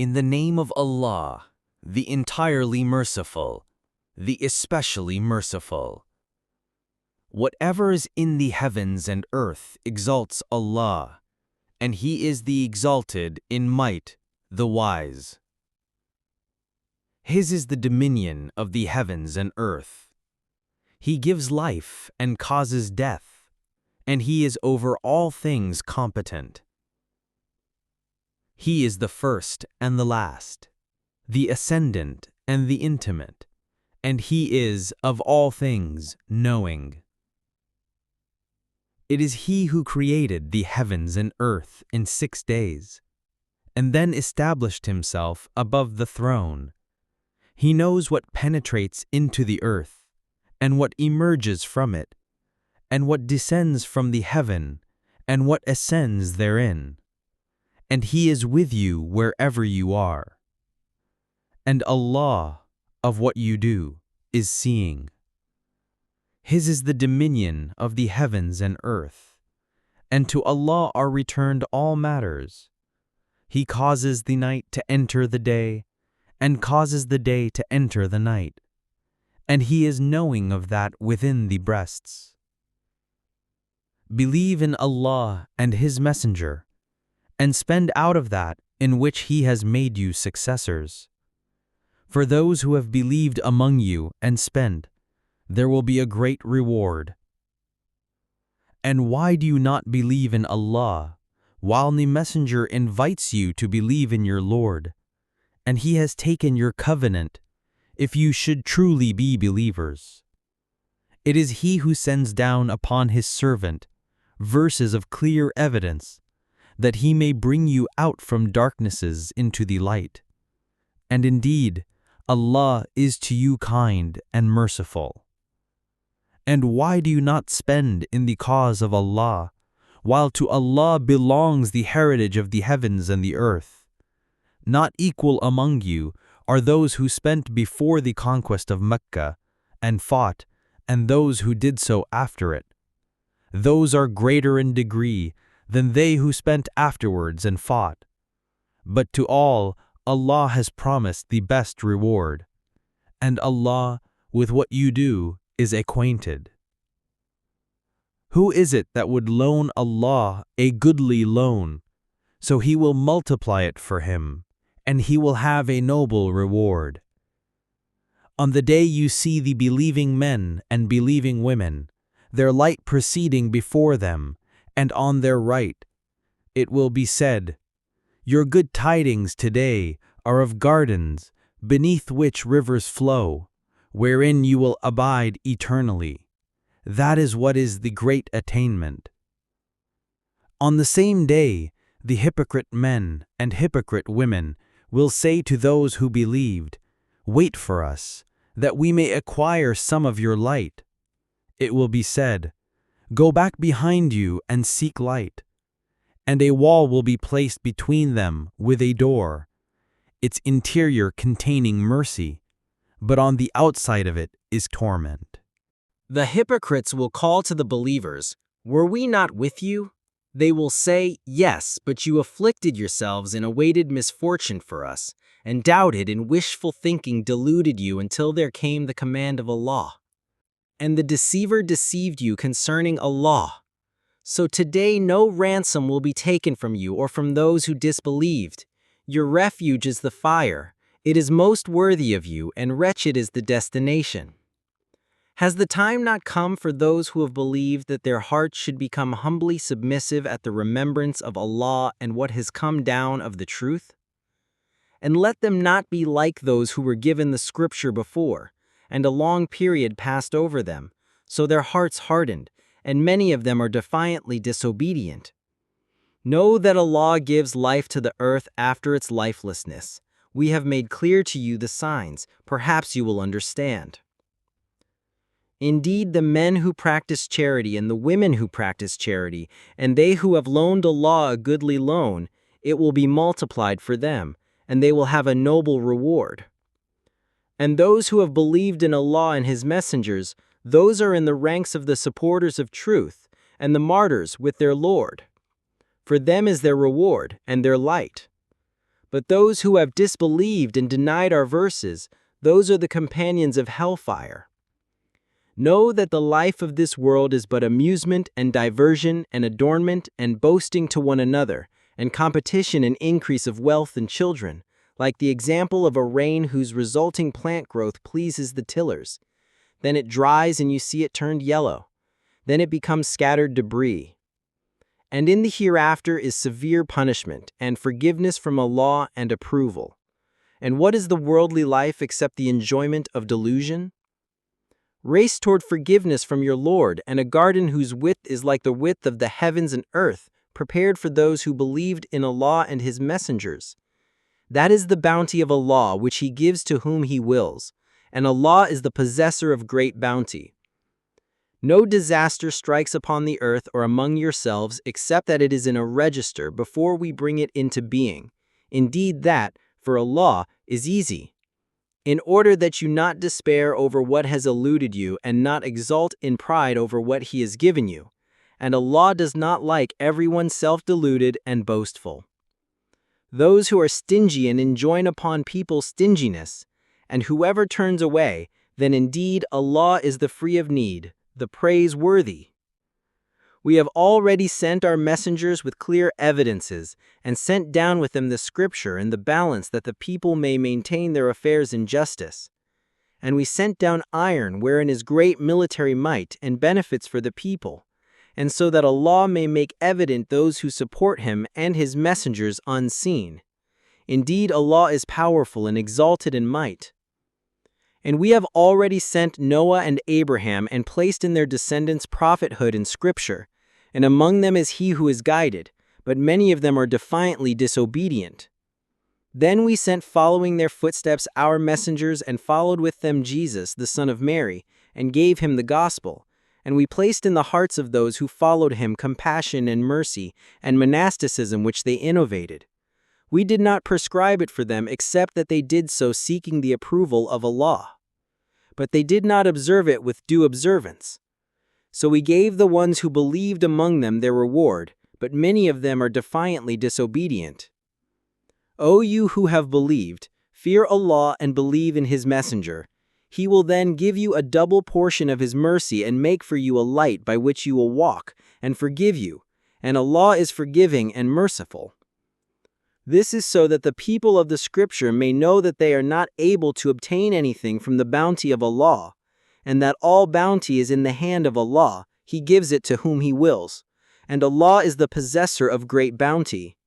In the name of Allah, the entirely merciful, the especially merciful. Whatever is in the heavens and earth exalts Allah, and He is the exalted in might, the wise. His is the dominion of the heavens and earth. He gives life and causes death, and He is over all things competent. He is the first and the last, the ascendant and the intimate, and He is of all things knowing. It is He who created the heavens and earth in 6 days, and then established Himself above the throne. He knows what penetrates into the earth, and what emerges from it, and what descends from the heaven, and what ascends therein. And He is with you wherever you are. And Allah, of what you do, is seeing. His is the dominion of the heavens and earth, and to Allah are returned all matters. He causes the night to enter the day, and causes the day to enter the night, and He is knowing of that within the breasts. Believe in Allah and His Messenger, and spend out of that in which He has made you successors. For those who have believed among you and spend, there will be a great reward. And why do you not believe in Allah, while the Messenger invites you to believe in your Lord, and He has taken your covenant, if you should truly be believers? It is He who sends down upon His servant verses of clear evidence, that He may bring you out from darknesses into the light. And indeed, Allah is to you kind and merciful. And why do you not spend in the cause of Allah, while to Allah belongs the heritage of the heavens and the earth? Not equal among you are those who spent before the conquest of Mecca and fought, and those who did so after it. Those are greater in degree than they who spent afterwards and fought. But to all, Allah has promised the best reward, and Allah, with what you do, is acquainted. Who is it that would loan Allah a goodly loan, so He will multiply it for him, and he will have a noble reward? On the day you see the believing men and believing women, their light proceeding before them, and on their right, it will be said, "Your good tidings today are of gardens, beneath which rivers flow, wherein you will abide eternally. That is what is the great attainment." On the same day, the hypocrite men and hypocrite women will say to those who believed, "Wait for us, that we may acquire some of your light." It will be said, "Go back behind you and seek light." And a wall will be placed between them with a door, its interior containing mercy, but on the outside of it is torment. The hypocrites will call to the believers, "Were we not with you?" They will say, "Yes, but you afflicted yourselves and awaited misfortune for us, and doubted and wishful thinking deluded you until there came the command of Allah. And the deceiver deceived you concerning Allah. So today no ransom will be taken from you or from those who disbelieved. Your refuge is the fire. It is most worthy of you, and wretched is the destination." Has the time not come for those who have believed that their hearts should become humbly submissive at the remembrance of Allah and what has come down of the truth? And let them not be like those who were given the scripture before, and a long period passed over them, so their hearts hardened, and many of them are defiantly disobedient. Know that Allah gives life to the earth after its lifelessness. We have made clear to you the signs, perhaps you will understand. Indeed, the men who practice charity and the women who practice charity, and they who have loaned Allah a goodly loan, it will be multiplied for them, and they will have a noble reward. And those who have believed in Allah and His messengers, those are in the ranks of the supporters of truth, and the martyrs with their Lord. For them is their reward and their light. But those who have disbelieved and denied our verses, those are the companions of hellfire. Know that the life of this world is but amusement and diversion and adornment and boasting to one another, and competition and increase of wealth and children, like the example of a rain whose resulting plant growth pleases the tillers. Then it dries and you see it turned yellow. Then it becomes scattered debris. And in the hereafter is severe punishment and forgiveness from Allah and approval. And what is the worldly life except the enjoyment of delusion? Race toward forgiveness from your Lord and a garden whose width is like the width of the heavens and earth, prepared for those who believed in Allah and His messengers. That is the bounty of Allah which He gives to whom He wills, and Allah is the possessor of great bounty. No disaster strikes upon the earth or among yourselves except that it is in a register before we bring it into being. Indeed that, for Allah, is easy. In order that you not despair over what has eluded you and not exult in pride over what He has given you. And Allah does not like everyone self-deluded and boastful. Those who are stingy and enjoin upon people stinginess, and whoever turns away, then indeed Allah is the free of need, the praiseworthy. We have already sent our messengers with clear evidences, and sent down with them the scripture and the balance that the people may maintain their affairs in justice. And we sent down iron wherein is great military might and benefits for the people, and so that Allah may make evident those who support Him and His messengers unseen. Indeed, Allah is powerful and exalted in might. And we have already sent Noah and Abraham and placed in their descendants prophethood and scripture, and among them is he who is guided, but many of them are defiantly disobedient. Then we sent following their footsteps our messengers and followed with them Jesus, the son of Mary, and gave him the gospel. And we placed in the hearts of those who followed him compassion and mercy and monasticism which they innovated. We did not prescribe it for them except that they did so seeking the approval of Allah. But they did not observe it with due observance. So we gave the ones who believed among them their reward, but many of them are defiantly disobedient. O you who have believed, fear Allah and believe in His messenger. He will then give you a double portion of His mercy and make for you a light by which you will walk, and forgive you, and Allah is forgiving and merciful. This is so that the people of the scripture may know that they are not able to obtain anything from the bounty of Allah, and that all bounty is in the hand of Allah. He gives it to whom He wills, and Allah is the possessor of great bounty.